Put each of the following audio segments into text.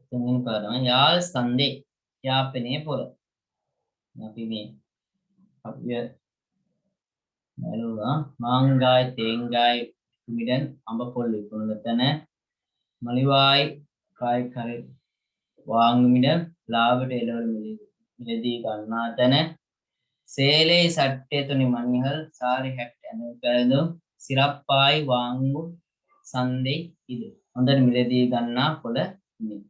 තුන්වෙනි පාඩම යාල් සන්දේ යාපනයේ පොර. අපි මේ අපිය බැලුවා මාංගායි තේංගායි මිඩන් අඹ පොල් විකුණන තැන මලිවායි කායි කරේ වාංගුමිඩ ලාභට එළවලු මිලදී ගන්නා තැන සේලේ සට්ටේ තුනි මනිහල් සාරි හැට් ඇඳුම් පැළඳුම් සිරප්පායි වාංගු සන්දේ ඉද හොඳට මිලදී ගන්නා පොළ මේ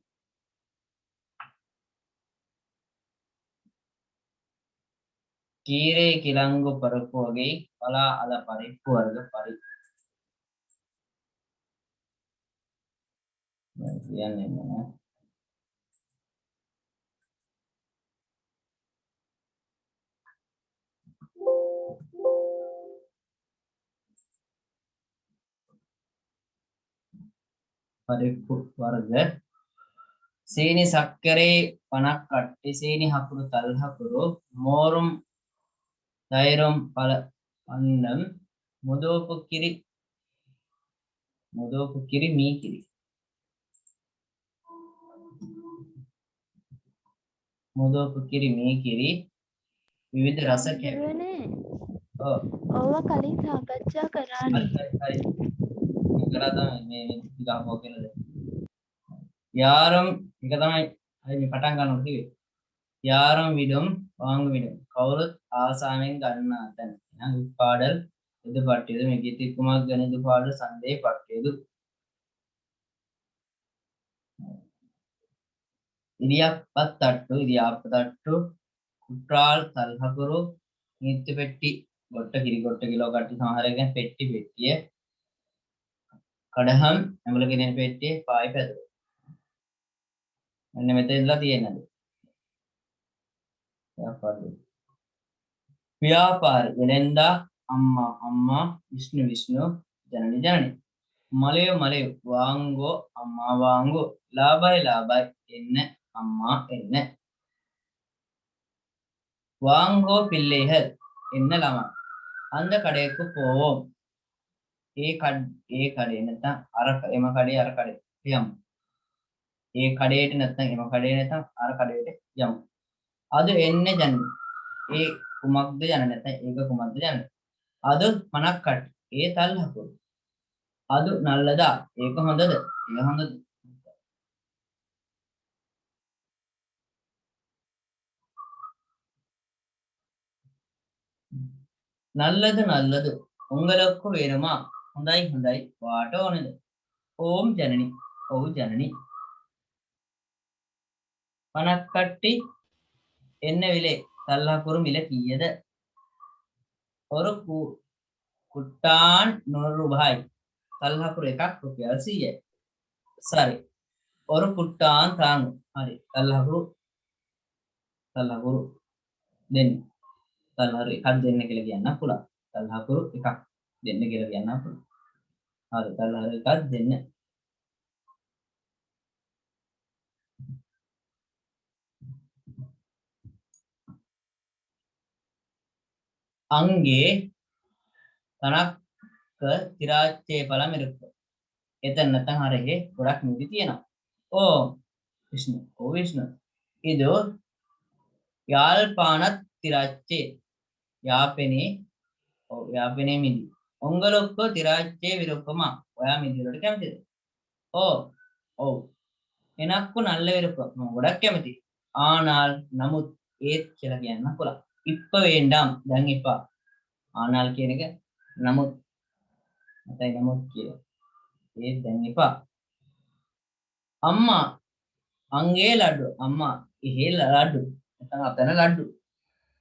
කීරේ කිලංගු පරප්පු වගේ පලා අල පරිප්පු වර්ග කියන්නේ නෑ පරිප්පු වර්ග සීනි සක්කරේ 50ක් කට්ටි සීනි හකුරු තල් හකුරු මෝරුම් තෛරම් පල අන්නම් මුදෝපු කිරි මී කිරි මුදෝපු කිරි මී කිරි විවිධ රස කැවුනේ ඕවා කලින් සාකච්ඡා කරානේ හරි කරා තමයි මේ ගාමෝ කියලාද යාරම් එක තමයි හරි මේ පටන් ගන්නවා කිව්වේ යාරම් විඩම් වාංගු විඩම් කවුරුත් ආසාවෙන් ගන්නා තැන එහෙනම් පාඩල් එද පට්ටියද මේ ගීති කුමක් ගණිත පාඩල සන්දේ පට්ටියද ඉරියප්පත් තට්ටු ඉරියාප්ප තට්ටු කුට්‍රාල් තල්හකුරු නිත්‍ය පෙට්ටි ගොට්ට කිරි ගොට්ට කිලෝ කට්ටි සමහරකින් පෙට්ටි පෙට්ටිය කඩහම් ඇඹුල කෙනෙක් පෙට්ටිය පායි පැදුර මෙන්න මෙතන ඉඳලා තියෙනද ව්‍යාපාර වෙලෙන්දා අම්මා විෂ්ණු ජනනි මලය වාංගෝ අම්මා වාංගෝ ලාභයි එන්න අම්මා එන්න வாங்கோ பிள்ளைகள் என்ன ළමා அந்த கடைக்கு போவோம் ඒ කඩේ නැත්නම් අර එම කඩේ අර කඩේ යමු ඒ කඩේට නැත්නම් එම කඩේ නැත්නම් අර කඩේට යමු අද එන්නේ ජන ඒ කුමක්ද ජන නැත්නම් ඒක කුමක්ද ජන අද 50ක් කට ඒ තල් හකුරු අද නල්ලදා ඒක හොඳද ඒ හොඳද நல்லது உங்களுக்கு வேணுமா හොඳයි වාට ඕනද ඕම් ජනනි ඔව් ජනනි 50ක් කට්ටි එන්න විලේ තල්හකුරු මිල කීයද ஒரு குட்டான் 100 ரூபாய் තල්හකුරු එකක් රුපියල් 100යි සරි ஒரு குட்டான் தாங்க හරි තල්හකුරු දෙන්න තල්හරු එකක් දෙන්න කියලා කියන්න පුළුවන් තල්හකුරු එකක් දෙන්න කියලා කියන්න පුළුවන් හරි තල්හරු එකක් දෙන්න அங்கே தனக்கு திராட்சை பழம் இருக்கு එතන නැත්නම් හරියේ ගොඩක් නිදි තියෙනවා ඕ විෂ්ණු இது யாழ்ப்பாணத் திராட்சை யாපනේ මිදි உங்களுக்கு திராட்சை விருப்பமா ඔයා මිදි වලට කැමතිද ඔව් எனக்கு நல்ல விருப்பம் මම ගොඩක් කැමතියි ஆனால் නමුත් ඒත් කියලා කියන්න පුළුවන් இப்ப வேண்டாம் දැන් එපා ஆனால் කියන එක නමුත් නැතයි නමුත් කිය ඒත් දැන් එපා අම්මා අංගේ ලඩු අම්මා එහෙ ලඩු නැත්නම් අතන ලඩු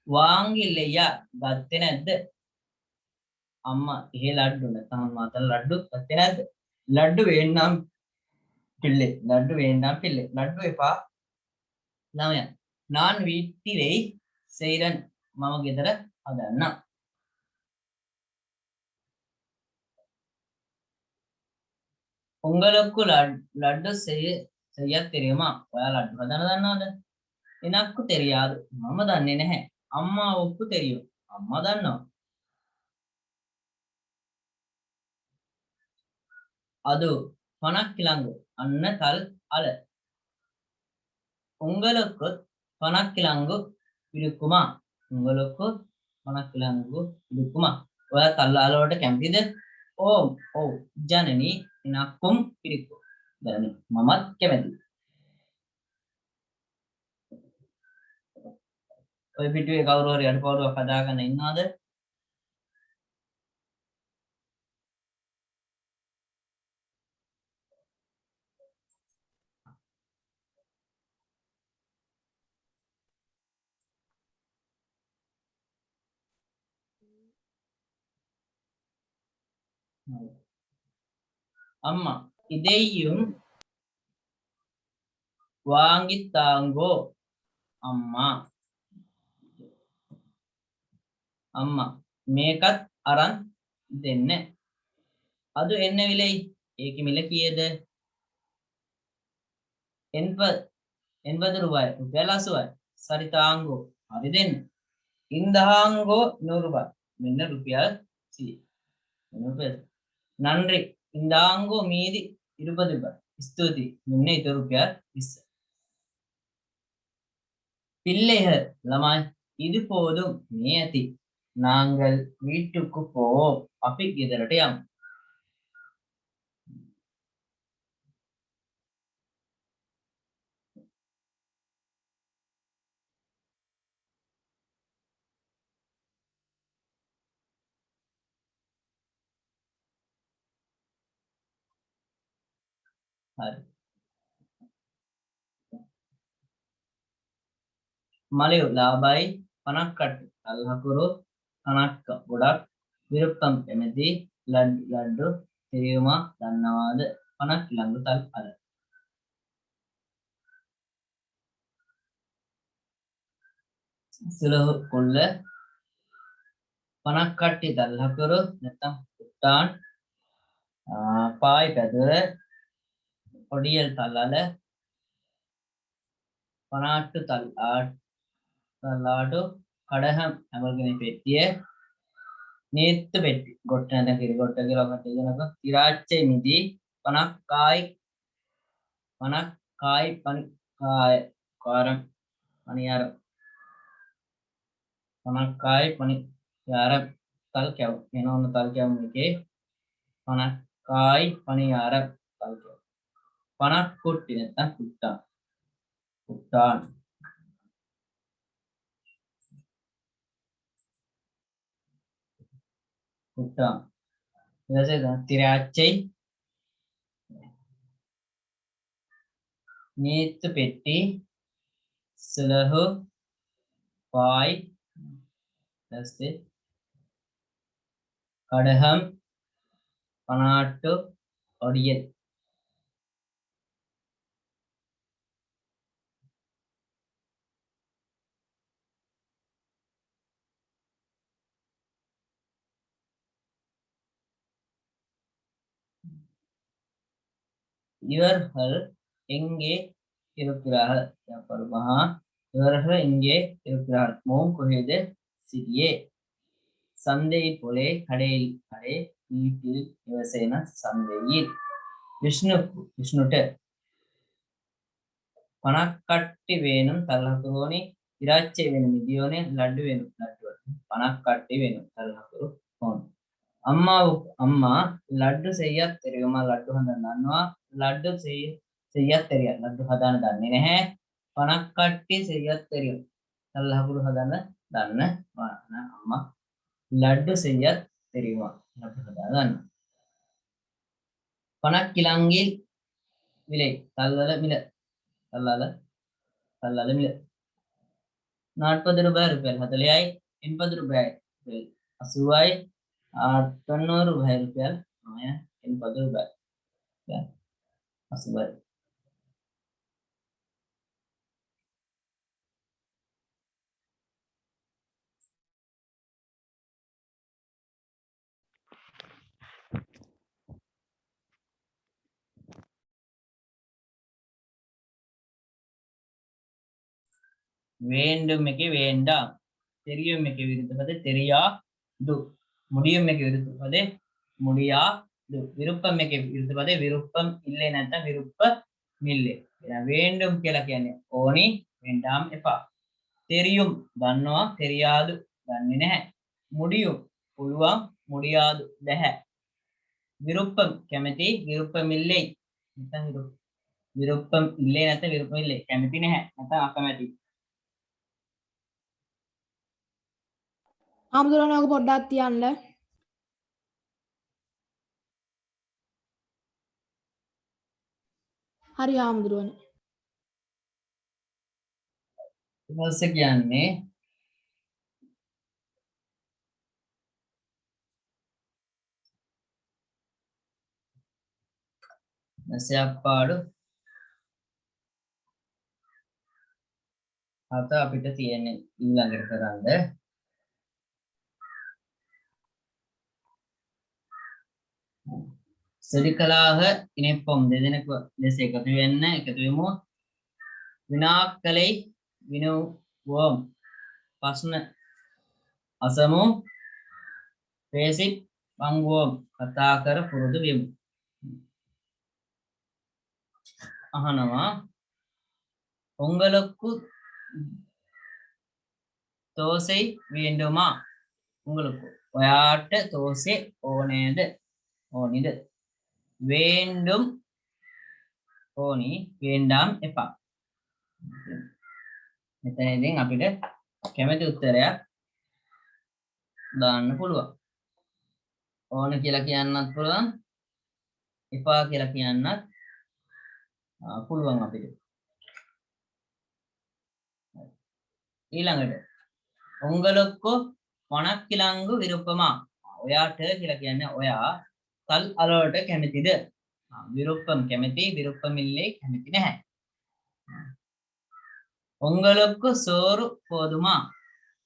වාංගිල්ලයා ගත්තේ නැද්ද අම්මා එහෙ ලඩු නැත්නම් අම්මා අතන ලඩු ගත්තේ නැද්ද ලඩු வேண்டாம் பிள்ளை ලඩු එපා ළමයා நான் வீட்டிலே செய்றேன் මම ගෙදර හදන්නම් உங்களுக்கு லட்டு செய்ய தெரியுமா ඔයා ලඩු හදන්න දන්නවද එනක්කු தெரியாது මම දන්නේ නැහැ අම්මාவுக்கு தெரியும் අම්මා දන්නවා அது 50 கிலங்கு අන්න තල් අල உங்களுக்கு பணக்கிழங்கு பிடிக்குமா உங்களுக்கு பணக்கிழங்கு பிடிக்குமா ඔයා තල්ලාල වලට කැමතිද ඔව් ජනනි නක්කුම් පිළිකුම් ජනනි මමත් කැමතියි ඔය පිටුවේ කවුරු හරි අඩපාඩුවක් හදාගෙන ඉන්නවද அம்மா இதையும் வாங்கித்தாங்கோ அம்மா අම්මා මේකත් අරන් දෙන්න. අද එන්න විලයි. ඒකේ මිල කීයද? 80 ரூபாய். රුපියල් 80යි. සරිතාංගෝ. හරි දෙන්න. ඉන්දහාංගෝ 100 ரூபாய். මෙන්න රුපියල් 100. நன்றி. இந்தாங்கோ மீதி 20 ரூபாய். ස්තුතියි. මෙන්න ඊට රුපියල් 20. பிள்ளைகள் ළමයි இது போதும் මේ ඇති. நாங்கள் வீட்டுக்கு போவோம். අපි ගෙදරට යමු. හරි. මලියු ලාභයි 50ක් කට්ටි. අල්හකුරු 50ක් ගොඩක් විරුප්පම් කැමති ලඩ්ඩු තේරුමා දන්නවාද 50ක් ළඟ තල් අර. සුලහු කොල්ල 50ක් කට්ටි දල්හකුරු නැත්තම් උට්ටාන් පායි පැදුර ඔඩියල් තල්ලල 58 තල්ලාඩු කඩහම් ඇමල්ගෙන පෙට්ටිය නීත්තු පෙට්ටි ගොට්ට නැත කිරි ගොට්ට කියලා ඔකට කියනක ඉරාච්චේ මිදි 50 කායි කාරම් අනියාර 50 කායි පනියාර තල් කැව් එන ඔන්න තල් කැව් එකේ 50 කායි පනියාර තල් කැව් 50 කුට්ටි නැත්තම් කුට්ටාන් කුට්ටාන් ඊළඟට තිරාච්චේ නීත්තු පෙට්ටි සලහු පායි දැස්සේ කඩහම් 58 ඔඩියල් இவர்கள் எங்கே இருக்கிறார்கள் பருமஹா இவர்கள் இங்கே இருக்கிறார்கள் மோம் கொஹேது சிறியே சந்தை போலே கடையில் கடை வீட்டில் விவசாய சந்தையில் விஷ்ணுට පණක්කට්ටි වේනම් තල්හකුරුවනි ඉරාච්චේ වෙන මිදියෝනේ ලඩ්ඩු වෙන ලඩ්ඩුවට පණක්කට්ටි වෙන තල්හකුරු ඕන අම්මා ලඩ්ඩු செய்யத் தெரியுமா ලඩ්ඩු හදන්න දන්නවා ලඩ්ඩු செய்யத் தெரியாது ලඩ්ඩු හදන්න දන්නේ නැහැ පණක්කට්ටි செய்யத் தெரியும் තල්හකුරු හදන්න දන්නවා අම්මා லட்டு செய்ய தெரியுமா லட்டு அதான் 50 கிலங்கில் விலை தள்ளல மில தள்ளல மில 40 ரூபாய் 40යි 80 ரூபாய் 80යි 90 ரூபாய் 80 ரூபாய் 80යි வேண்டுமெக்கு வேண்டாம் தெரியுமெக்கு விருப்பது தெரியாது முடியுமெக்கு விருப்பது முடியாது விருப்பமெக்கு விருப்பது விருப்பம் இல்லை நட்ட விருப்பம் இல்லை வேண்டும் කියලා කියන්නේ ඕනි වෙන්ඩාම් එපා. තෙරියුම් දන්නවා තෙරියාදු දන්නේ නැහැ. මුඩියුම් පුළුවන් මුඩියාදු බැහැ. විරුප්පම් කැමැති විරුප්පම් ඉල්ලෙයි. නැත්නම් විරුප්පම් ඉල්ලේ නැත්නම් විරුප්පම් ඉල්ලේ කැමැති නැහැ. නැත්නම් අකමැති. ආමුදුරනේ ඔක පොඩ්ඩක් තියන්න. හරි ආමුදුරනේ. ඊපස්සේ කියන්නේ නැසයක්පාඩු හත අපිට තියෙන්නේ ඊළඟට කරන්න සෙරිකලාහ ඉනෙප්පොම් දෙදෙනෙක් ලෙස එකතු වෙන්න එකතු වෙමු විනාක්කලයි විනුවෝම් ප්‍රශ්න අසමු පේසිට් පංගුවෝම් කතා කර පුරුදු වෙමු අහනවා உங்களுக்கு தோசை வேண்டுமா உங்களுக்கு ඔයාට தோசை ඕනේද ඕනිද வேண்டும் ඕනි வேண்டாம் එපා මෙතනදී අපිට කැමති උත්තරයක් දාන්න පුළුවන් ඕන කියලා කියන්නත් පුළුවන් එපා කියලා කියන්නත් පුළුවන් අපිට ඊළඟට உங்களுக்கு වණක්කිලංගු විරුප්පමා ඔයාට කියලා කියන්නේ ඔයා කල් අලවට කැමතිද විරුප්පම් කැමති විරුප්පමිල්ලේ කැමති නැහැ உங்களுக்கு සෝරු පොදුමා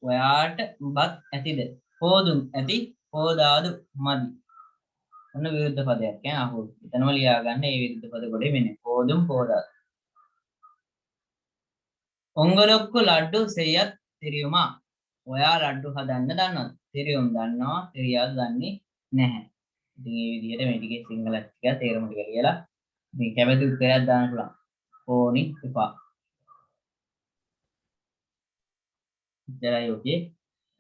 ඔයාට බත් ඇතිද පොදුම් ඇති පොදාදු මදි ඔන්න විරුද්ධ පදයක් ඈ අහු එතනම ලියා ගන්න මේ විරුද්ධ පද කොටේ මෙන්න පොදුම් පොදාදු உங்களுக்கு ලඩු செய்யத் தெரியுமா ඔයා ලඩු හදන්න දන්නවද தெரியும் දන්නවා தெரியாது දන්නේ නැහැ ඉතින් මේ විදිහට මේ ටිකේ සිංහල ටික තේරුම ටික කියලා මේ කැමති උත්තරයක් දාන්න පුළුවන් ඕනි එපා ඉතරයි ඔකේ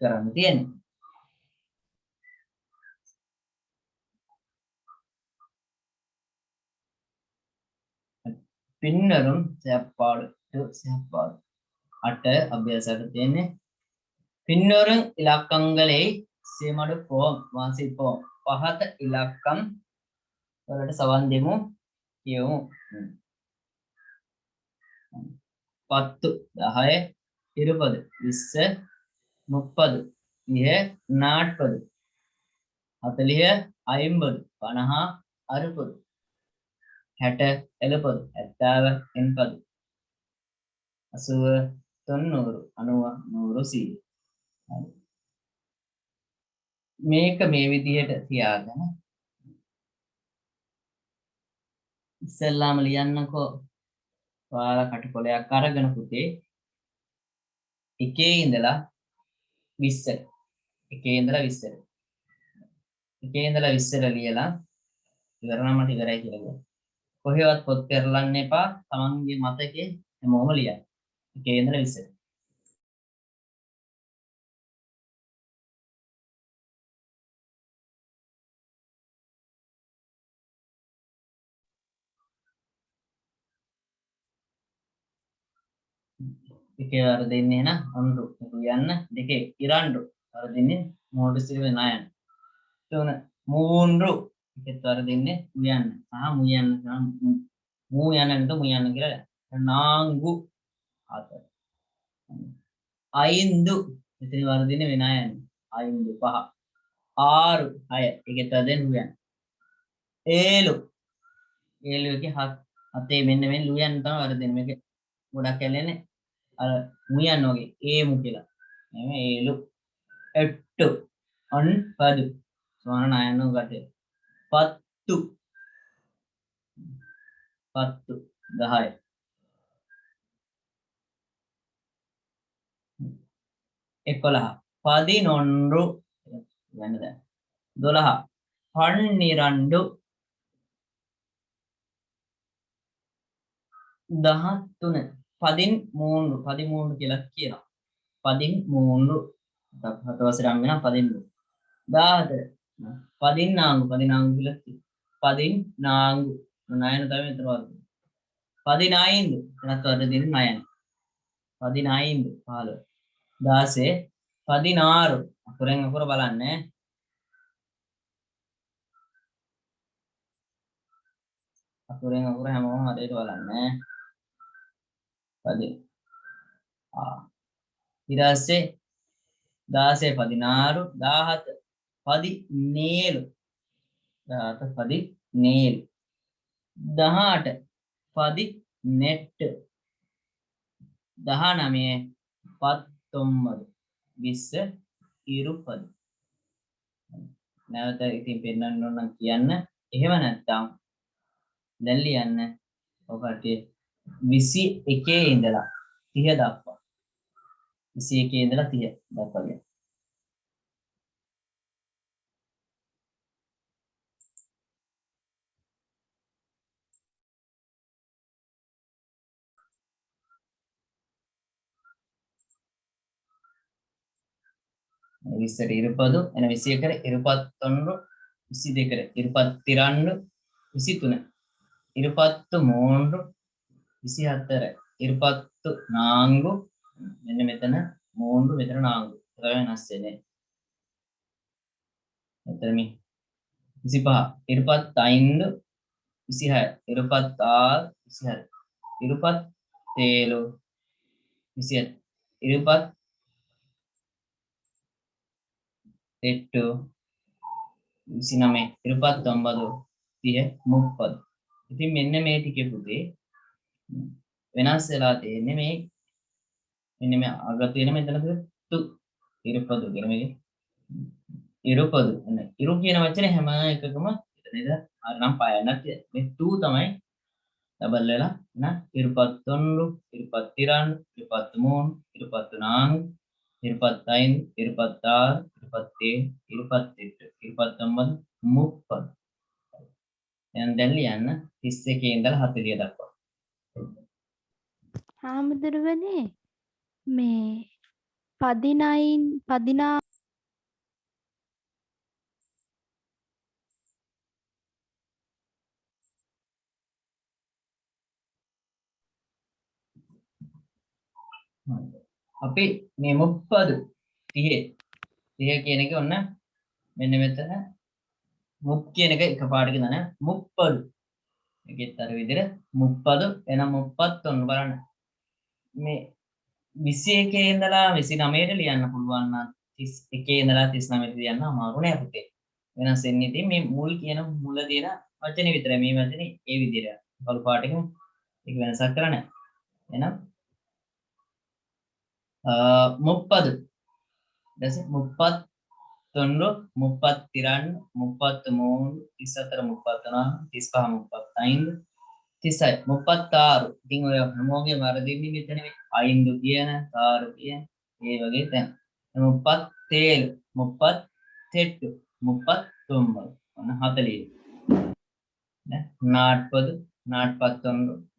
කරන්න තියෙන්නේ பின்னரும் செயற்பாடு செயற்பாடு அட்ட அபியாசம் තියෙන්නේ பின்னரும் இலக்கங்களை සීමඩුපෝම් වාසිපෝම් පහත ඉලක්කම් වලට සවන් දෙමු කියමු 10 10 20 20 30 30 40 40 50 50 60 60 70 70 80 80 90 90 100 මේක මේ විදිහට තියාගෙන ඉස්සෙල්ලාම ලියන්නකෝ ඔයාලා කටකොලයක් අරගෙන පුතේ එකේ ඉඳලා 20 එකේ ඉඳලා 20 එකේ ඉඳලා 20 ලියලා ඉවරනම ඉවරයි කියලා කියනවා කොහෙවත් පොත් පෙරලන්න එපා තමන්ගේ මතකේ හැමෝම ලියන්න එකේ ඉඳලා 20 එකේ වර දෙන්නේ න අඳු යන්න දෙකේ ඉරන්ඩු වර දෙන්නේ මෝඩ සිරිව නායන තුන මූන්රු එකෙත් වර දෙන්නේ උයන්න සහ මුයන්න මූ යන්නට මුයන්න කියලා නාංගු හතර අයින්දු මෙතන වර දෙන්නේ විනායන අයින්දු පහ ආරු හය එකෙත් වර දෙන්නේ උයන්න ඒලු ඒලු එකේ හතේ මෙන්න මෙන්න උයන්න තමයි වර දෙන්නේ මේක ගොඩක් ඇලෙන්නේ අර මුයන්න වගේ ඒමු කියලා නෙමෙයි ඒලු 8 9 සමාන නයන ගටේ 10 10 10 11 11 වෙනද 12 12 13 13 කියලා කියනවා. 13 හත වසරම් වෙනවා 13 14 14 කියලා කියනවා. 14 නයන තමයි මෙතන වර්ග. 15 එනත් වර්ග දෙන්නේ 9. 15 15 16 16 අකුරෙන් අකුර බලන්න. අකුරෙන් අකුර හැමෝම හරියට බලන්න. 15 ඊට පස්සේ 16 16 17 17 17 18 18 net 19 19 20 ඉරුපද. නැවත ඉතින් පෙන්නන්න ඕන නම් කියන්න. එහෙම නැත්නම් දැන් ලියන්න. ඔකට 21 ඉඳලා 30 දක්වා. 21 ඉඳලා 30 දක්වා ලියන්න. විස්සට ඉරුපදු එන 21 ඉරුපත්തൊன்று 22 ඉරුපත්තිරන්න 23 ඉරුපත්තු මූன்று 24 ඉරුපත්තු නාංගු මෙන්න මෙතන මූன்று මෙතන නාංගු වෙනස් වෙන්නේ. මෙතන මේ 25 ඉරුපත් 5 26 ඉරුපත් 6 26 ඉරුපත් 7 27 ඉරුපත් 8 29 ඉරුපත් 9 30 30. ඉතින් මෙන්න මේ ටිකේ පුතේ වෙනස් වෙලා තියෙන්නේ මේ මෙන්න මේ අග තියෙන මෙතන තු ඉරුපදු කියන මේ ඉරුපදු එන ඉරු කියන වචනේ හැම එකකම නේද අර නම් පායන්නත් මේ තු තමයි ඩබල් වෙලා න ඉරුපත් 3 ඉරුපත් 3 ඉරුපත් 3 ඉරුපත් 4 ඉරුපත් 5 ඉරුපත් 6 ඉරුපත් 7 ඉරුපත් 8 ඉරුපත් 9 30. දැන් ලියන්න 31 ඉඳලා 40 දක්වා. හාමුදුරුවනේ මේ 19 16 අපි මේ 30 30 කියන එක ඔන්න මෙන්න මෙතන මුක් කියන එක එකපාරට දාන 30 ඒකෙත් අර විදිහට 30 එනම් 31 බලන්න මේ 21 ඉඳලා 29ට ලියන්න පුළුවන් නම් 31 ඉඳලා 39ට ලියන්න අමාරු නෑ පුතේ. වෙනස් වෙන්නේ ඉතින් මේ මුල් කියන මුල දෙන වචනේ විතරයි. මේ වචනේ ඒ විදිහට කළු පාටකින් ඒක වෙනසක් කරලා නෑ. එහෙනම් 30 දැන් 33 32 33 34 35 35 36 ඉතින් ඔය හැමෝගෙම අර දෙන්නේ මෙතන අයින්දු කියන තාරු කියන ඒ වගේ තැන් 37 38 39 ඔන්න 40 නේ 40 41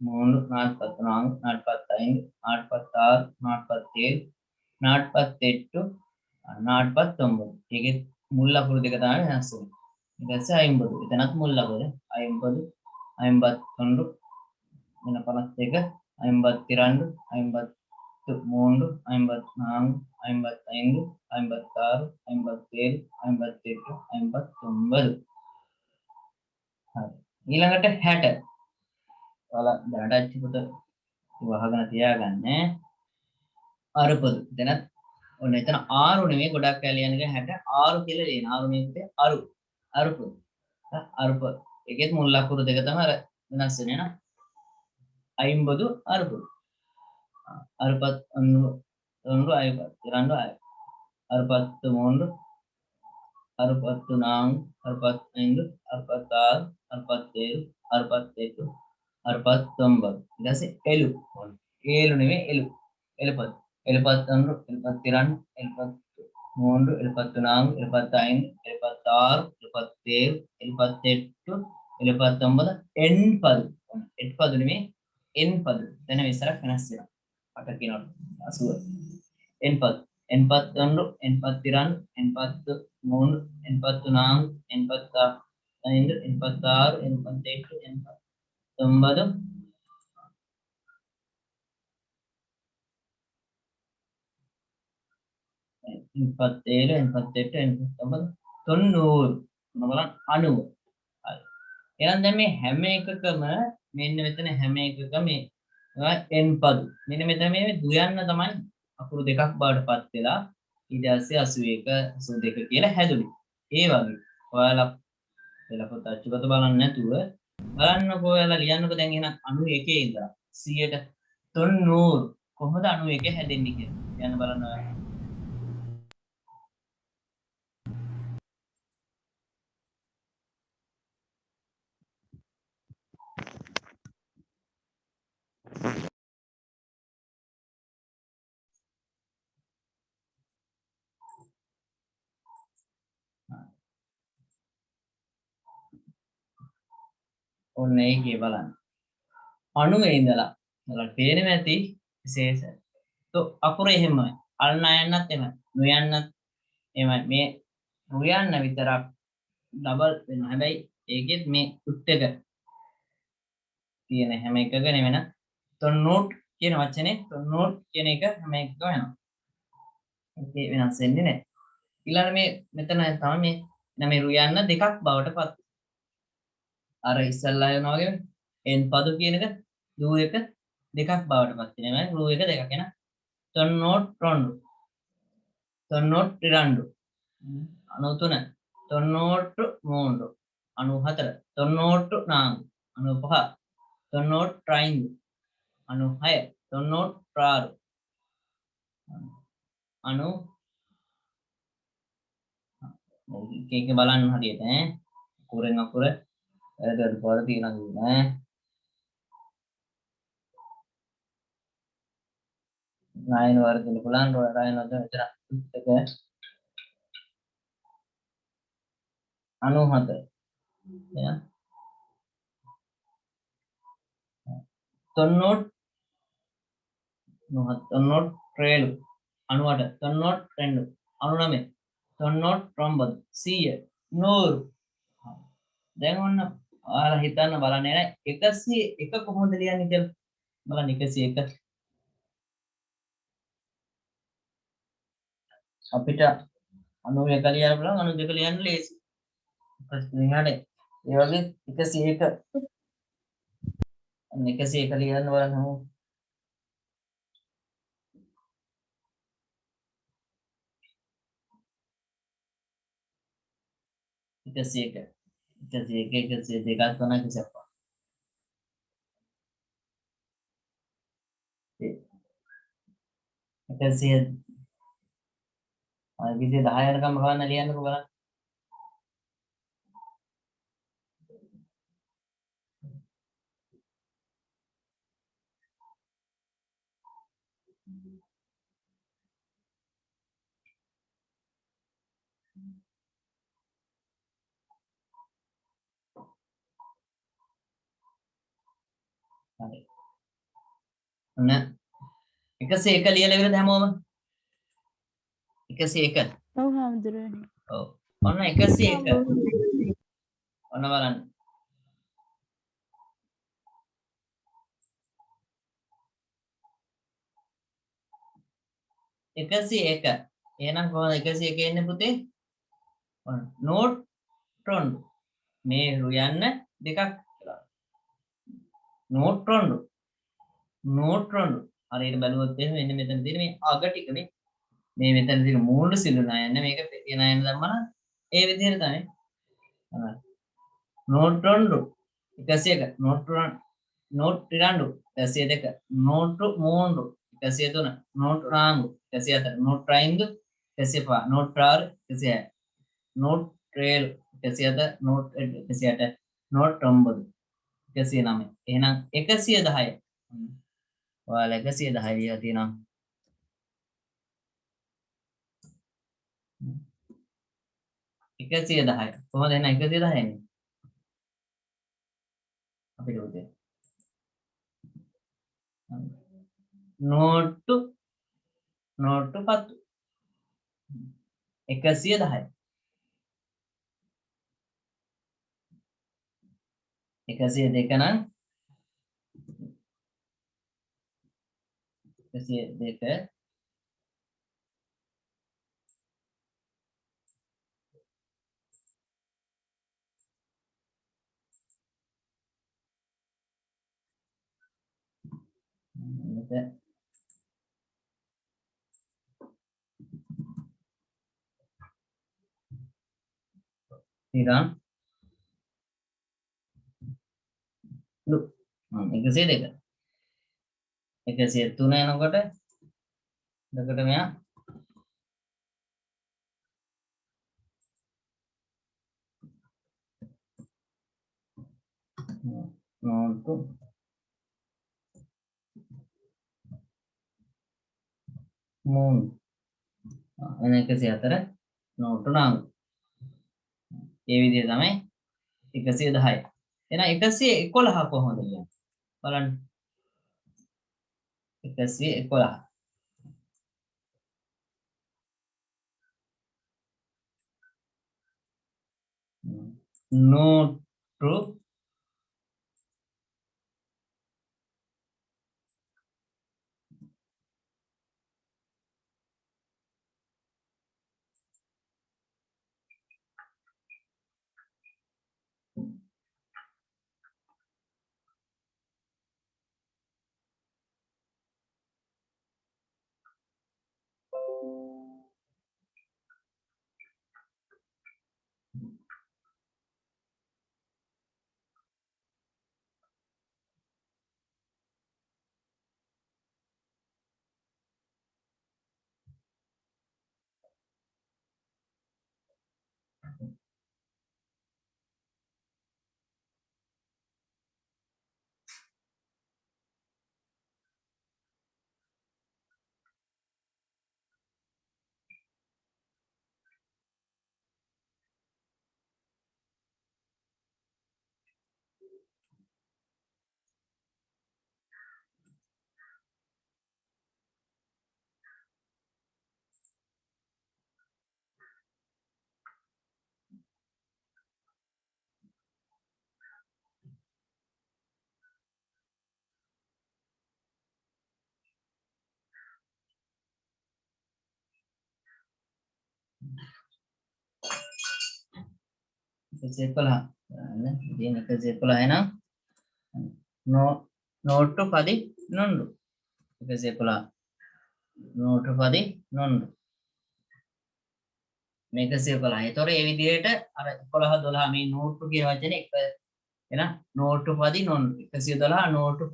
42 43 44 45 46 47 48 49 ඒකේ මුල් අකුරු දෙක තමයි වෙනස් වෙන්නේ. ඊට පස්සේ 50 එතනත් මුල් අකුර 50 53 වෙන 51 52 53 54 55 56 57 57 59 හරි ඊළඟට 60 ඔයාලා දැනට අච්චිපුත වහගෙන තියාගන්න අරුපදු එතනත් ඔන්න එතන ආරු නෙමෙයි ගොඩක් කැලියන එක 66 කියලා ලියන ආරු නෙමෙයි අරුපදු අරුප ඒකෙත් මුල් අකුරු දෙක තමයි අර වෙනස් වෙන්නේ නා 50 අරුපදු අරුපත් 1 අයපත් 2 අය අරුපත් 3 අරුපත් 4 අරුපත් 5 අරුපත් 6 අරුපත් 7 අරුපත් 8 අරුපත් 9 ඊට පස්සේ එළු ඒලු නෙමෙයි එළු එළුපත් එළුපත් 1 එළුපත් 2 එළුපත් 3 එළුපත් 4 එළුපත් 5 එළුපත් 6 එළුපත් 7 එළුපත් 8 එළපත් 9 එන් පද එට් පද නෙමෙයි එන් පද දැන් විස්තරක් වෙනස් වෙනවා අට කියනකොට 80 එන් පද එන්පත් 2 එන්පත් 2 එන්පත් 3 එන්පත් 4 එන්පත් 5 එන්පත් 6 එන්පත් 8 එන්පත් 9 එන්පත් 7 එන්පත් 8 එන්පත් 9 90 බලන්න 90 හරි එහෙනම් දැන් මේ හැම එකකම මෙන්න මෙතන හැම එකකම මේ එන්පද මෙන්න මෙතන මේ දුයන්න තමයි අකුරු දෙකක් බාටපත් වෙලා ඊට පස්සේ 81 82 කියලා හැදුනේ ඒ වගේ ඔයාලා එලපොත අච්චුගත බලන්න නැතුව බලන්නකෝ ඔයාලා ලියන්නකෝ දැන් එහෙනම් 91 ඉඳලා 100ට 90 කොහොමද 91 හැදෙන්නේ කියලා යන්න බලන්න ඔයාලා ඔන්න ඒකේ බලන්න 90 ඉඳලා ඔයාලට පේන්නේ නැති විශේෂ તો අකුර එහෙමයි අල්න යන්නත් එහෙමයි නොයන්නත් එහෙමයි මේ නොයන්න විතරක් ඩබල් වෙනවා හැබැයි ඒකෙත් මේ උත් එක තියෙන හැම එකක නෙවෙන 90 කියන වචනේ 90 කියන එක හැම එකකම වෙනවා ඒකේ වෙනස් වෙන්නේ නැහැ ඊළඟ මේ මෙතන තමයි මේ නම රුයන්න දෙකක් බවට පත් අර ඉස්සල්ලා යනවා වගේ එන් පද කියන එක රු එක දෙකක් බවට පත් වෙනවා රු එක දෙකක් එන 92 92 93 93 94 94 95 95 96 96 96 එක බලන්න හරියට ඈ අකුරෙන් අකුර එතකොට පොර තියෙනවා ඈ නයින් වර්ගන පුළුවන් රයන වද මෙතන එක 97 එහෙනම් 90 93 98 92 99 99 100 100 දැන් ඔන්න ඔයාලා හිතන්න බලන්නේ නැහැ 101 කොහොමද ලියන්නේ කියලා බලන්න 101 අපිට 91 ලියන්න පුළුවන් 92 ලියන්න ලේසි ප්‍රශ්නේ නැහැ ඒ වගේ 101 101 ලියන්න බලන්න 101 101 102 3 104 100 විදිහේ 10 යනකම් ගන්න ලියන්නකෝ බලන්න. හරි. ඔන්න 101 ලියලා ඉවරද හැමෝම? 101. ඔව් හාමුදුරනේ. ඔව්. ඔන්න 101. ඔන්න බලන්න. එකසි එක එහෙනම් කොහොමද 101 එන්නේ පුතේ? ඔන්න නෝට් රොන්ඩු මේ රුයන්න දෙකක් කියලා. නෝට් රොන්ඩු හරියට බැලුවොත් එහෙනම් මෙන්න මෙතන තියෙන මේ අග ටිකනේ මේ මෙතන තියෙන මූල සිලු නයන්න මේක තියෙන අයන දැම්මම ඒ විදිහට තමයි. නෝට් රොන්ඩු 101 නෝට් ටිරන්ඩු 102 නෝට් මූන්ඩු 103 නෝට් රාංගු 104 නෝට් රයින්දු 105 නෝට් රාර් 106 නෝට් ට්‍රේල් 107 නෝට් 108 නෝට් 9 109 එහෙනම් 110 ඔයාලා 110 ලියලා තියෙනවා. එකසිය 10 කොහොමද එන්න 110 එන්නේ? අපිට උදේ නෝට්ටු පත්තු 110 102 නම් 102 ඉරන් ලු 102 103 යනකොට එතකොට මෙයා නෝට්ටු මූන් එන 104 නෝට්ටු නාමු ඒ විදිහ තමයි 110 එහෙනම් 111 කොහොමද ලියන්නේ බලන්න 111 නෝට්ටු sekolah dia nak ke sekolah enak nottu padi nondu ke sekolah nottu padi nondu මේක සේව් කළා. ඒතොර ඒ විදිහට අර 11 12 මේ නෝට්ටු කියන වචනේ එක එන නෝට්ටු පදි නොන්ඩු 112 නෝට්ටු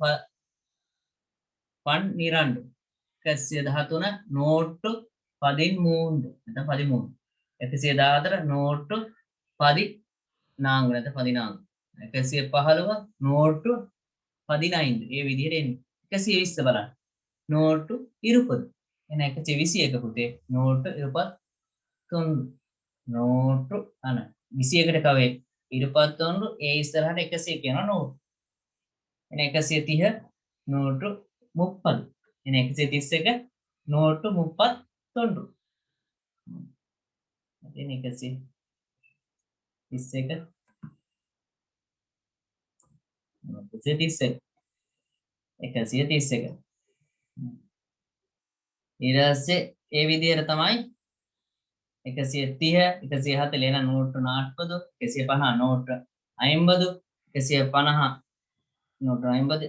පන් නිරන්ඩු 113 නෝට්ටු පදින් මූන්ඩු නැත්නම් පදි මූන්ඩු 114 නෝට්ටු පදි නාංගු නැත්නම් පදි නාංගු 115 නෝට්ටු පදිනයින්දු ඒ විදිහට එන්නේ 120 බලන්න නෝට්ටු ඉරුපද එන 121 පුතේ නෝට්ටු ඉරුපත් තුන්ඩු නෝට්ටු අන 21කට කවේ ඉරුපත් තුන්ඩු ඒ ඉස්සරහට 100 කියනවා නෝට්ටු එන 130 නෝට්ටු 30 එන 131 නෝට්ටු 33 එන 131 131 131 ඊට පස්සේ ඒ විදිහට තමයි 130 140 එන නෝට්ටු 40 150 නෝට්ටු 50 150 නෝට්ටු 50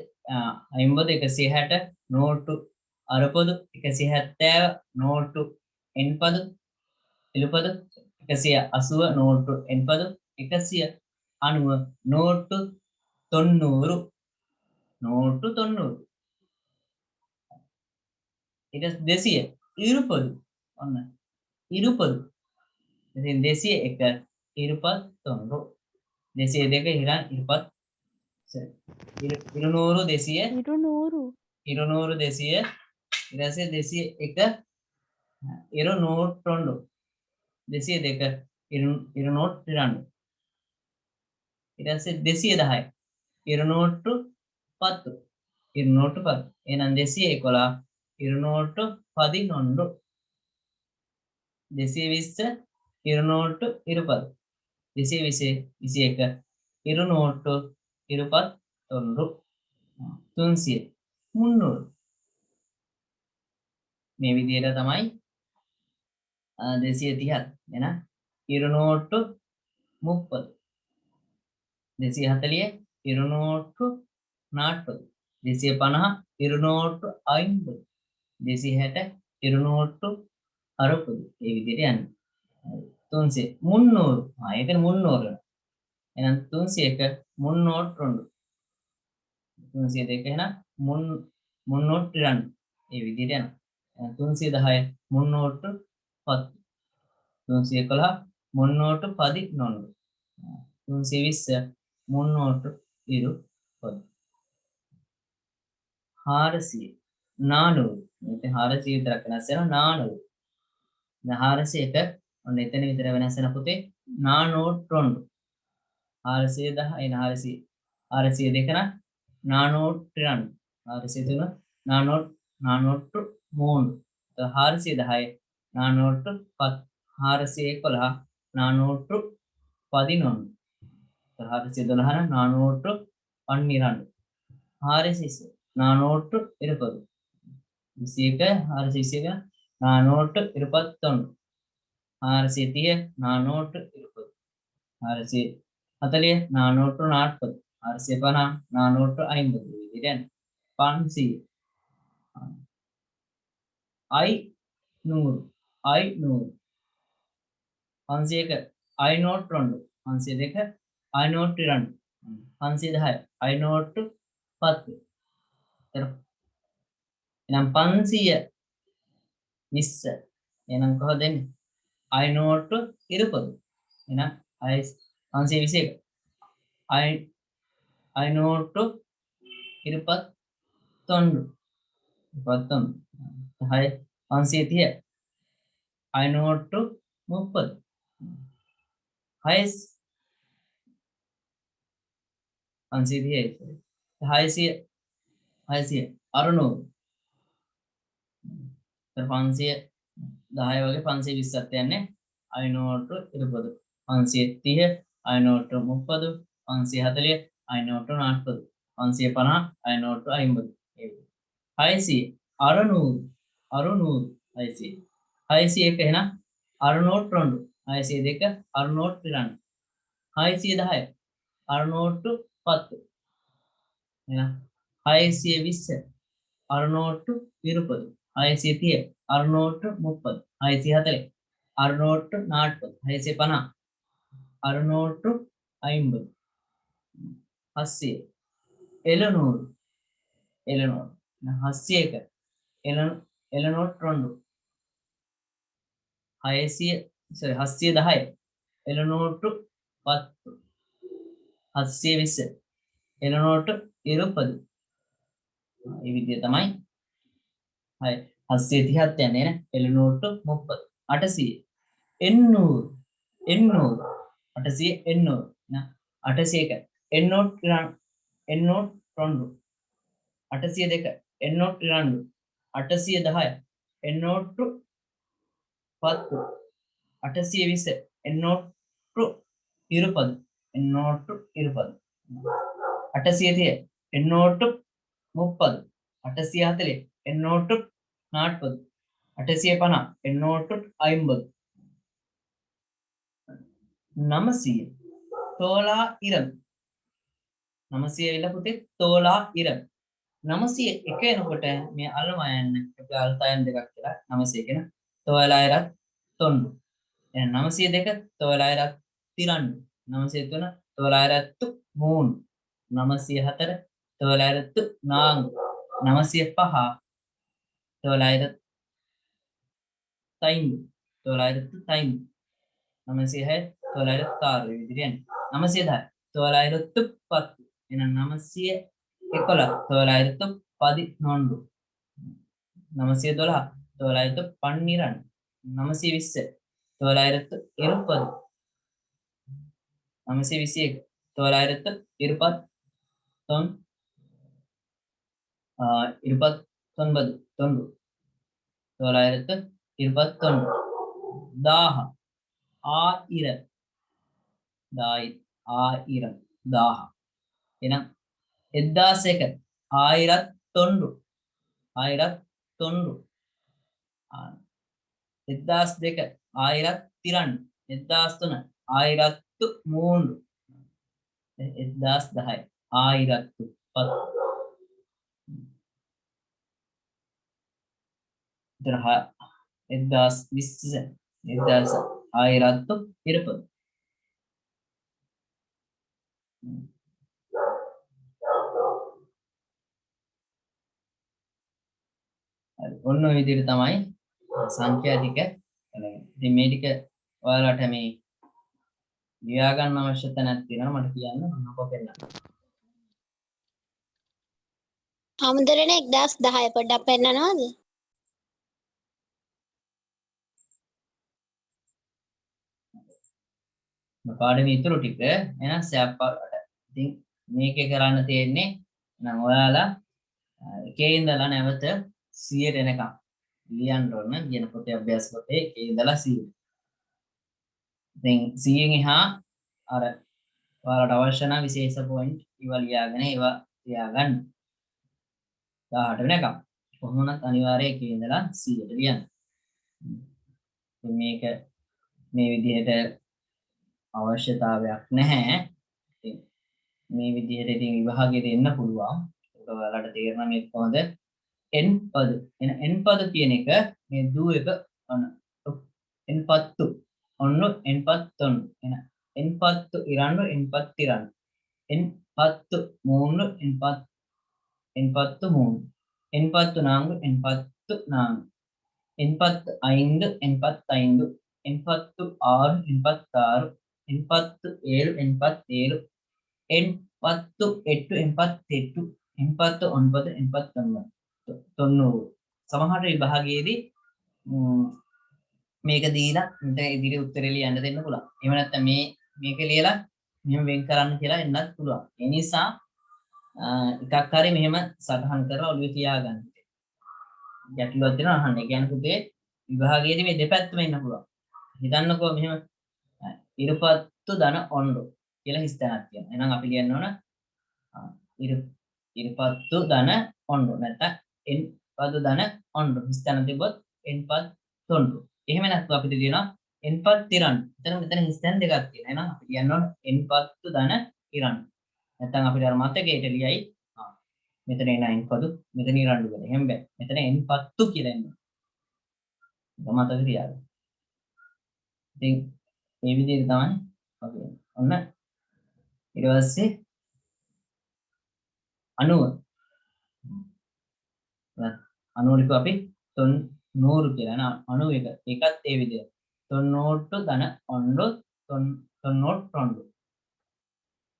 50 160 නෝට්ටු 60 170 නෝට්ටු 80 ඉලුපද 180 නෝට්ටු 80 190 නෝට්ටු 90 නෝට්ටු 90 ඊට 200 ඉරුපද ඔන්න ඉරුපද ඉතින් 201 ඉරුපත් 90 202 ඉරන් ඉරුපත් ඉරුනූරු 200 ඉරුනූරු 200 ඊට පස්සේ 201 ඉරු නෝට් 2 202 ඉරු නෝට් 2 ඊට පස්සේ 210 ഇരുന്നൂറ്റു 10 ഇരുന്നൂറ്റു 10 එහෙනම් 211 ഇരുന്നൂറ്റു 11 220 ഇരുന്നൂറ്റു 20 220 21 ഇരുന്നൂറ്റു 21 300 300 මේ විදිහට තමයි 230 එහෙනම් ഇരുന്നൂറ്റു 30 240 ഇരുന്നൂറ്റു 40 250 ഇരുന്നൂറ്റു 50 260 ഇരുന്നൂറ്റു 60 ඒ විදිහට යන්නේ 300 300 ඒකනේ 300 එහෙනම් 300ක 302 302 එහෙනම් 302 ඒ විදිහට යනවා 310 310 311 311 320 320 400 400 ඉතින් 400 විතරක් වෙනස් වෙනවා 400 දැන් 401 ඔන්න එතන විතර වෙනස් වෙන පුතේ 402 410 එන 400 402 නම් 402 403 403 410 410 411 411 412 412 420 420 21 421 421 430 420 440 440 450 450 විදිහට 500 I 100 I 100 500ක I note 2 502 I note 2 510 I note 10 එහෙනම් 500 20 එහෙනම් කොහොමද එන්නේ I note 20 එහෙනම් I 521 I note 21 hai 530 I note 30 hai 530 600 අරුණු 510 වගේ 520ක් යන්නේ I note 20 530 I note 30 540 I note 40 550 I note 50 600 අරුණු 600 එක එහෙනම් අරුණෝට් 2 602 අරුණෝට් 2 610 අරුණෝට් 10 එහෙනම් 620 අරුණෝට් 20 630 අරුණෝට් 30 640 අරුණෝට් 40 650 අරුණෝට් 50 700 එළනූරු 700ක එළනෝට් 2 710 එළනෝට් 10 720 එළනෝට් 20 මේ විදිය තමයි 730ත් යන්නේ නේ එළනෝට් 30 800 800 න 800ක එන්නෝට් 2 802 එන්නෝට් 2 810 එන්නෝට් 10 820 එන්නෝට් 20 එන්නෝට් 20 830 එන්නෝට් 30 840 එන්නෝට් 40 850 එන්නෝට් 50 900 තෝලා ඉරම් 900 වෙලා පුතේ තෝලා ඉරම් 900 එක එනකොට මේ අල්මයන් අපි අල්තයන් දෙකක් කියලා 900 කියන තෝලායරත් තොණ්ඩු එහෙනම් 902 තෝලායරත් තිරණ්ඩු 903 තෝලායරත් මූණු 904 තෝලායරත් නාංගු 905 තෝලායරත් තයින්දු තෝලායරත් තයින්දු 906 තෝලායරත් තාරු විදිහට 910 තෝලායරත් 10 එහෙනම් 911 තෝලායරත් 11 912 තෝලායරත් 12 920 තෝලායරත් 20 921 තෝලායරත් 20 தொன் 29 தொன்று 921 දාහ ආயிර ආயிரம் දාහ එහෙනම් 1001 ආயிරත් தொன்று 1002 1002 ආயிරත් 32 1003 ආயிරත් 3 1010 ආயிරත් 10 ඉතර 1020 1000 ආயிරත් 20 ඔන්න ඔය විදිහට තමයි සංඛ්‍යා ටික ඉතින් මේ ටික ඔයාලට මේ ලියා ගන්න අවශ්‍ය තැනක් තියෙනවා මට කියන්න මම පොතෙන්න. හමුදුරනේ 1010 පොඩ්ඩක් පෙන්නනවද? පාඩමේ ඉතුරු ටික එහෙනම් සෑප්පාට. ඉතින් මේකේ කරන්න තියෙන්නේ නම් ඔයාලා එකේ ඉඳලා නැවත 100ට එනකම් ලියන්න ඕන කියන පොතේ අභ්‍යාස පොතේ එකේ ඉඳලා 100. ඉතින් 100න් එහා අර ඔයාලට අවශ්‍ය නම් විශේෂ පොයින්ට් ඒවා ලියාගෙන ඒවා තියාගන්න. 18 වෙනකම්. කොහොමවත් අනිවාර්යයෙන් එකේ ඉඳලා 100ට ලියන්න. ඉතින් මේක මේ විදිහට අවශ්‍යතාවයක් නැහැ. ඉතින් මේ විදිහට ඉතින් විභාගයට එන්න පුළුවන්. ඒක ඔයාලට තේරෙනවා මේක කොහොමද n පද. n පද කියන එක මේ දූ එක ඔන්න n පත්තු ඔන්න n පත්තොන් එන n පත්තු ඉරන්න n පත්තිරන්න n පත්තු මූණ n පත්තු මූණ n පත්තු නාංග n පත්තු නාංග n පත්තු ஐந்து n பத்து ஐந்து n பத்து ஆறு n பத்தாறு n பத்து ஏழு n பத்தேழு n பத்து எட்டு n பத்தெட்டு n பத்து ஒன்பது n பத்தொன்பது 90 සමහර විභාගයේදී මේක දීලා මට ඉදිරි උත්තරේ ලියන්න දෙන්න පුළුවන්. එහෙම නැත්නම් මේක ලියලා මෙහෙම වෙන් කරන්න කියලා එන්නත් පුළුවන්. ඒ නිසා එකක් හරි මෙහෙම සටහන් කරලා ඔළුවේ තියාගන්න. ගැටලුවක් දෙනවා අහන්න. ඒ කියන්නේ පුතේ විභාගයේදී මේ දෙපැත්තම ඉන්න පුළුවන්. හිතන්නකෝ මෙහෙම ඉරපත්තු ධන ඔන්ඩු කියලා හිස්තැනක් තියෙනවා. එහෙනම් අපි කියන්න ඕන ඉරපත්තු ධන ඔන්ඩු නැත්නම් n පදු ධන ඔන්ඩු හිස්තැන තිබ්බොත් n පද තොන්ඩු. එහෙම නැත්නම් අපිට කියනවා n පද තිරන්. මෙතන හිස්තැන දෙකක් තියෙනවා. එහෙනම් අපි කියන්න ඕන n පත්තු ධන ඉරන්. නැත්නම් අපිට අර මතකයට ලියයි මෙතන එන n පදු මෙතන ඉරන්ඩු කියලා. එහෙම බෑ. මෙතන n පත්තු කියලා එනවා. මතක තියාගන්න. ඉතින් මේ විදිහට තමයි අපි ඔන්න ඊට පස්සේ 90 90 අපි 90 කියලා නා 91 ඒකත් ඒ විදිහට 90 ධන ඔන්ඩු 90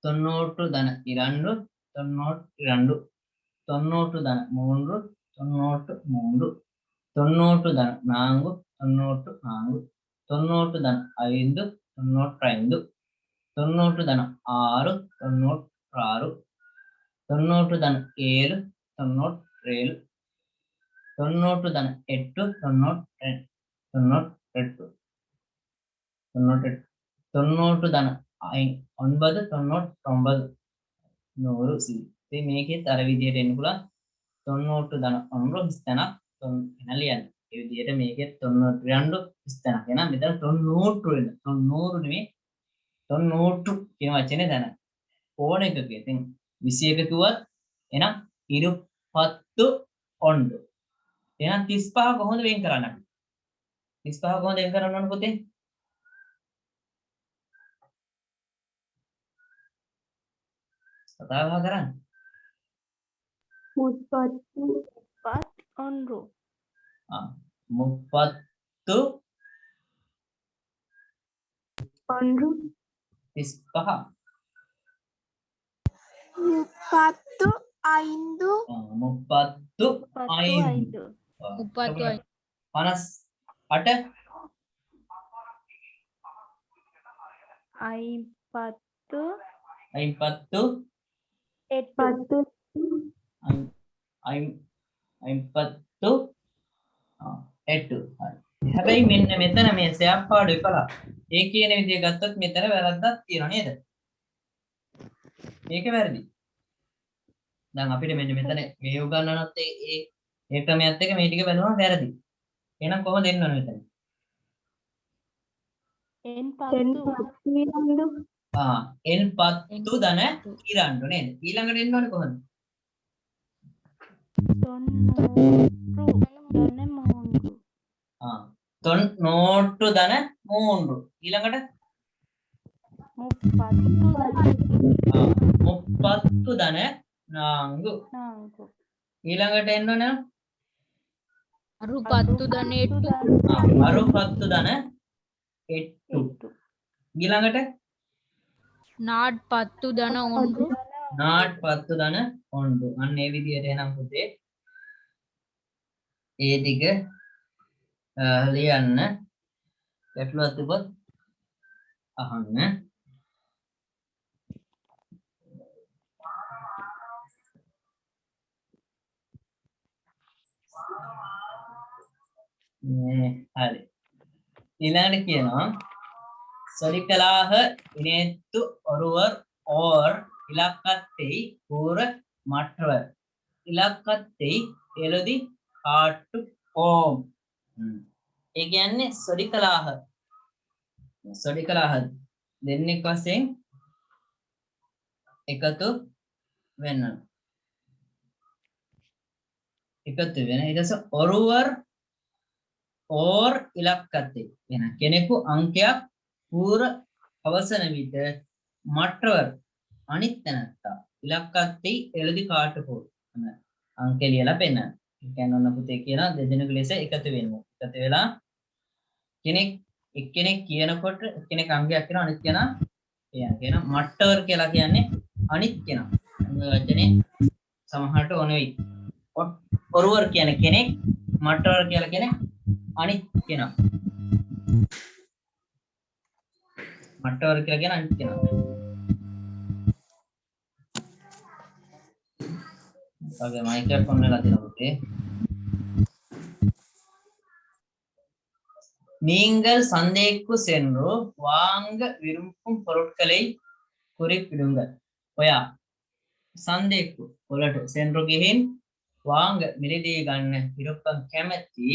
90 ධන ඉරන්ඩු 92 90 ධන மூன்று 93 90 ධන நான்கு 94 90 ධන 5 95 90 ධන 6 96 90 ධන 7 97 90 ධන 8 98 98 90 ධන 9 99 100 ඉතින් මේකෙත් අර විදියට එන්න පුළුවන් 90 ධන 9 ස්ථානක් 3 එන ලියන්න. ඒ විදියට මේකෙත් 92 ස්ථානක්. එහෙනම් මෙතන 90 වෙන 90 නෙමෙයි 90 කියන වචනේ දැන ඕන එකක. ඉතින් 21 කිව්වත් එහෙනම් ඉරුපත්තු ඔන්ඩු. එහෙනම් 35 කොහොමද වෙන් කරන්නේ අපි? 35 කොහොමද වෙන් කරන්න ඕන පුතේ? කතාව කරන්න. මුප්පත්තු පත් ඔන්රු. මුප්පත්තු ඔන්රු 35. මුපත්තු අයින්දු මුප්පත්තු 5 උපත්තු 58 අයිපත්තු 54 Pattu. අයිම්පත්තු එට්ටු හැබැයි මෙන්න මෙතන මේ සෑප්පාඩු කළා ඒ කියන විදිය ගත්තොත් මෙතන වැරද්දක් තියෙනවා නේද මේක වැරදි දැන් අපිට මෙන්න මෙතන මේ උගන්වනත් ඒ ක්‍රමයත් එක්ක මේ ටික බලනවා වැරදි එහෙනම් කොහොමද එන්න ඕනේ මෙතන N pattu. එන් පත්තු දන ඉරන්න නේද ඊළඟට එන්න ඕනේ කොහොමද තොන් නෝට්ටු දන මූන්රු ඊළඟට මුප්පත්තු දන නාංගු ඊළඟට එන්න ඕනේ අරුපත්තු ධනෙට්ටු අරුපත්තු දන එට්ටු ඊළඟට නාඩ්පත්තු ධන ඔන්රු නාට්පත්තු දන ඔන්ඩු අන්න ඒ විදිහට එනම් පුතේ ඒ ටික ලියන්න ගැටලුවක් තිබොත් අහන්න හරි ඊළඟට කියනවා சொலிக்கலாக இணைத்து ஒருவர் ஓர் இலக்கத்தை கூற மற்றவர் இலக்கத்தை எழுதி காட்டுவோம் ඒ කියන්නේ சொலிக்கலாக දෙන්නෙක් වශයෙන් එකතු වෙන ඊට පස්සේ ஒருவர் ஓர் இலக்கத்தை එන කෙනෙකු අංකයක් पूर අවසන විට මற்றவர் අනිත් තැනත්තා ඉලක්කத்தை எழுதி කාටපෝ අංක ලියලා පෙන්නන. ඒ කියන්නේ ඔන්න පුතේ කියන දෙදෙනෙකු ලෙස එකතු වෙනවා. එකතු වෙලා කෙනෙක් එක්කෙනෙක් කියනකොට එක්කෙනෙක් අංගයක් කියනවා අනිත් කෙනා කියන මට්ටවර් කියලා කියන්නේ අනිත් කෙනා. මේ වචනේ සමහරට ඕන වෙයි. ඔරුවර් කියන කෙනෙක් මට්ටවර් කියලා කියන්නේ අනිත් කෙනා. මට්ටවර කියලා කියන අනිත් කෙනා. ඔගේ මයික් එක ඔන් වෙලා තියෙනවා පුතේ. நீங்கள் சந்தைக்கு சென்று வாங்க விரும்பும் பொருட்களை குறிப்பிடுங்கள். ඔයා සන්දේකු වලට සෙන්රු ගිහින් වාංග මිලදී ගන්න විරුප්පම් කැමැති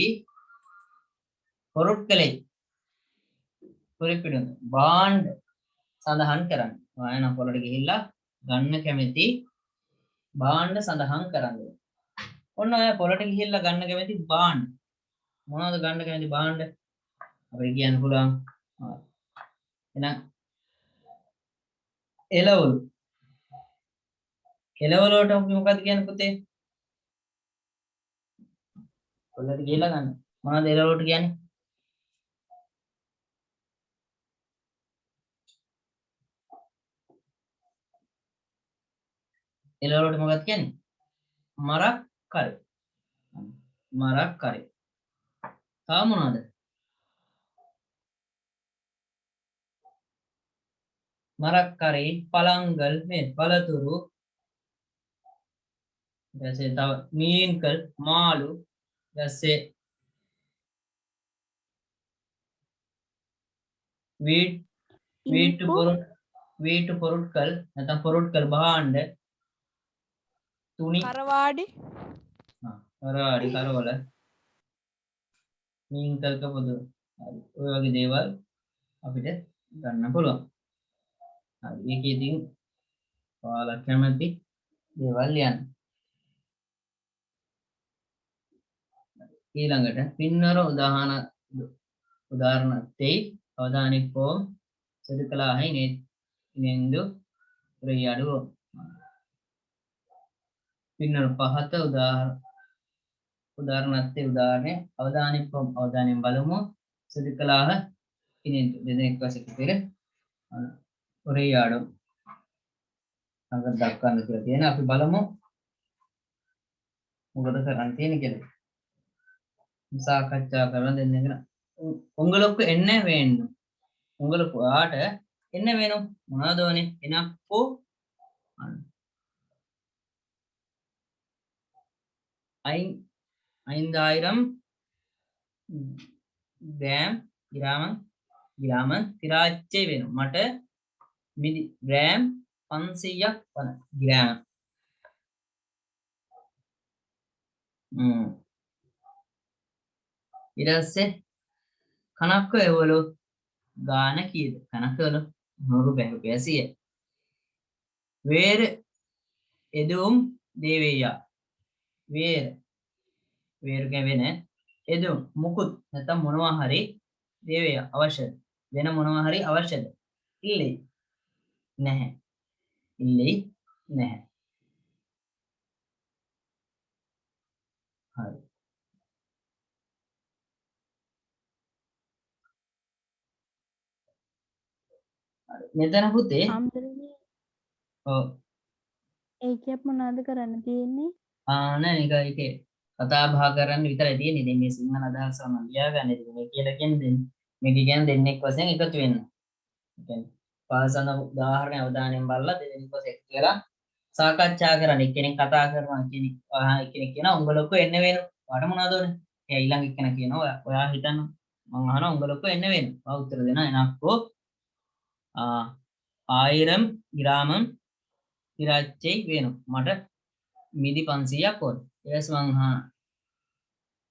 பொருட்களை குறிப்பிடுங்க බාණ්ඩ සඳහන් කරන්න. ඔයා නම් පොළට ගිහිල්ලා ගන්න කැමති බාණ්ඩ සඳහන් කරන්න. ඔන්න ඔයා පොළට ගිහිල්ලා ගන්න කැමති බාණ්ඩ මොනවද ගන්න කැමති බාණ්ඩ අපිට කියන්න පුළුවන්. එහෙනම් එළවලු වලට අපි මොකක්ද කියන්නේ පුතේ? පොළට ගිහිල්ලා ගන්න. මොනවද එළවලුට කියන්නේ? එළවලුට මොකක්ද කියන්නේ? මරක් කරේ. මරක් කරේ. තව මොනවද? මරක් කරේ පළංගල් මේ පළතුරු ඊටසේ තව මීන්කල් මාළු ඊටසේ வீட்டு பொருட்கள் නැත්නම් பொருட்கள் භාණ්ඩ තුනි කරවාඩි කරවාඩි කරවල මීන්කල් කපොදු හරි ඔය වගේ දේවල් අපිට ගන්න පුළුවන්. හරි මේකේ ඉතින් ඔයාලා කැමති දේවල් ලියන්න. ඊළඟට පින්නර උදාහರಣத்தை அவதானிப்போம். சொற்களாக இணைந்து உரையாடுவோம். பின்னர் පහත උදාහරණத்தை අවදානිපොම් අවදානයෙන් බලමු. சொற்களாக இணைந்து දෙනෙක් වශයෙන් පෙර උரையாடும். අඟ දක්වන්න කියලා තියෙන අපි බලමු මොකද කරන්න තියෙන්නේ කියලා. சாக்கச்சா කරන දෙන්න. உங்களுக்கு என்ன வேண்டும்? உங்களுக்கு ஆட என்ன வேணும்? මොනවද ඕනේ? එනප්පෝ ஐந்தாயிரம் ග්‍රෑම් ග්‍රාම තිරාච්චය වෙන මට මිදි ග්‍රෑම් 500ක් වන ග්‍රෑම් ඊට පස්සේ කනක්ක එවලු ගාන කීයද කනකවල 100 rupiah 100 வேறு எதுவும் தேவையா வேறு වෙන එදුම් මුකුත් නැත්නම් මොනවා හරි දේවය අවශ්‍යද වෙන මොනවා හරි අවශ්‍යද ඉල්ලේ නැහැ ඉල්ලේ නැහැ හරි මෙතන පුතේ හාමුදුරනේ ඔව් ඒකයක් මොනවද කරන්න තියෙන්නේ? නෑ ඒකේ කතා බහ කරන්න විතරයි තියෙන්නේ දැන් මේ සිංහල අදහස මම ලියාගන්න ඉතින් මේ කියලා කියන්නේ මේක කියන්නේ දෙන්නෙක් වශයෙන් එකතු වෙන්න. ඒ කියන්නේ පාසන උදාහරණ අවධානයෙන් බලලා දෙන්නෙක් වශයෙන් එකතු වෙලා සාකච්ඡා කරන්න. එක්කෙනෙක් කතා කරනවා එක්කෙනෙක් කියනවා උඹලොක්කො එන්න වෙනවා. වාට මොනවද ඕනේ? එයා ඊළඟ එක්කෙනා කියනවා ඔයා හිතන්න මං අහනවා උඹලොක්කො එන්න වෙනවා. ඔයා උත්තර දෙනවා එනක්කෝ 1000 ග්‍රාමම් ඉරච්චේ වෙනවා. මට මිදි 500ක් ඕන. ඊට පස්සේ මං අහන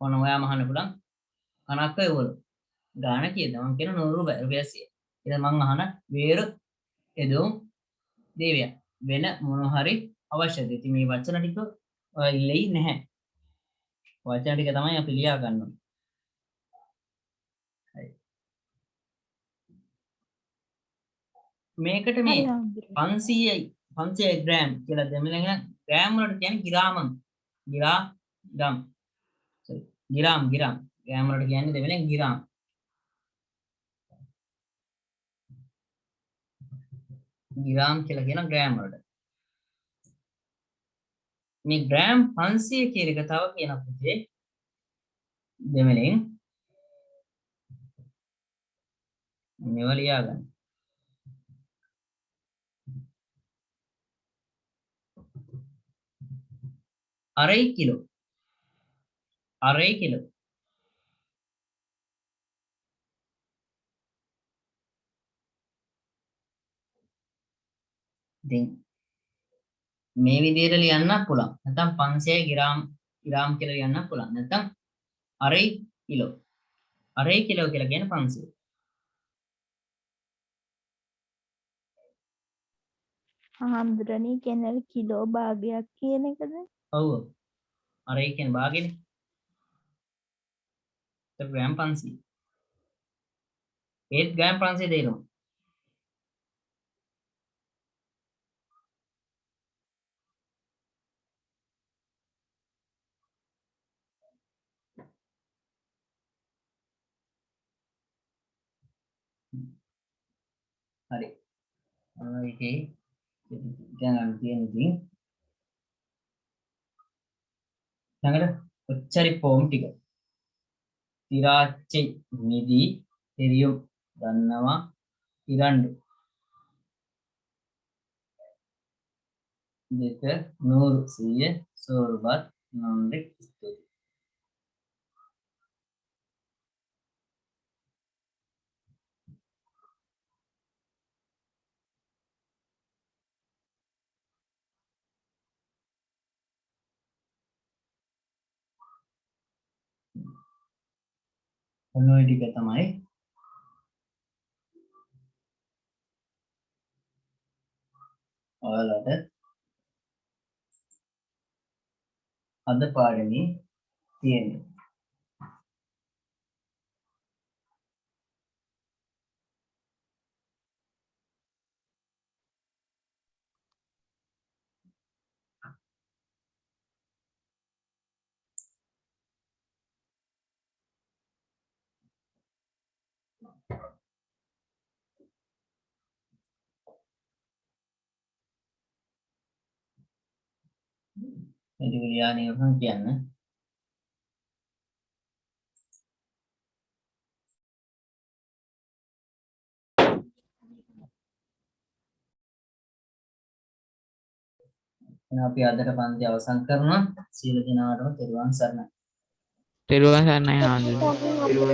ඕන ඔයාම අහන්න පුළුවන් කනක්ක එවලු ගාන කීයද මං කියන 100 rupiah 100 ඊට මං අහන වේරු එදුම් දේවය වෙන මොන හරි අවශ්‍යද ඉතින් මේ වචන ටික ඉල්ලෙයි නැහැ වචන ටික තමයි අපි ලියා ගන්න ඕනේ හරි මේකට මේ 500යි 500 ග්‍රෑම් කියලා දෙමළෙන් ග්‍රෑම් වලට කියන්නේ ග්‍රාමම් ග්‍රාම් ග්‍රෑම් වලට කියන්නේ දෙමළෙන් ග්‍රාම් කියලා කියන ග්‍රෑම් වලට මේ ග්‍රෑම් 500 කියන එක තව කියන පුතේ දෙමළෙන් මේව ලියා ගන්න අරයි කිලෝ ඉතින් මේ විදිහට ලියන්න පුළුවන් නැත්නම් 500 ග්‍රෑම් කියලා ලියන්න පුළුවන් නැත්නම් අරයි කිලෝ කියලා කියන්නේ 500 හාමුදුරනේ කියන්නේ කිලෝ භාගයක් කියන එකද? ඔව් අරයි කියන්නේ භාගෙනේ ග්‍රෑම් 500 ඒත් ග්‍රෑම් 500 දෙනවා හරි ඒකේ දැන් තියෙන ඉතින් ළඟට ඔච්චරි ෆෝම් ටික තිරාච්චි නිදි තෙරියුම් ගන්නවා ඉරණ්ඩු දෙක 100 100 සෝරුපත් නම්රෙක් ස්තුති ඔන්න ඔය ටික තමයි ඔයාලට අද පාඩමේ තියෙන්නේ මේ ටික ලියාගෙන ඉවරනම් කියන්න එහෙනම් අපි අදට පන්ති අවසන් කරනවා. සියලු දෙනාටම තෙරුවන් සරණයි. තෙරුවන් සරණයි හාමුදුරුවෝ.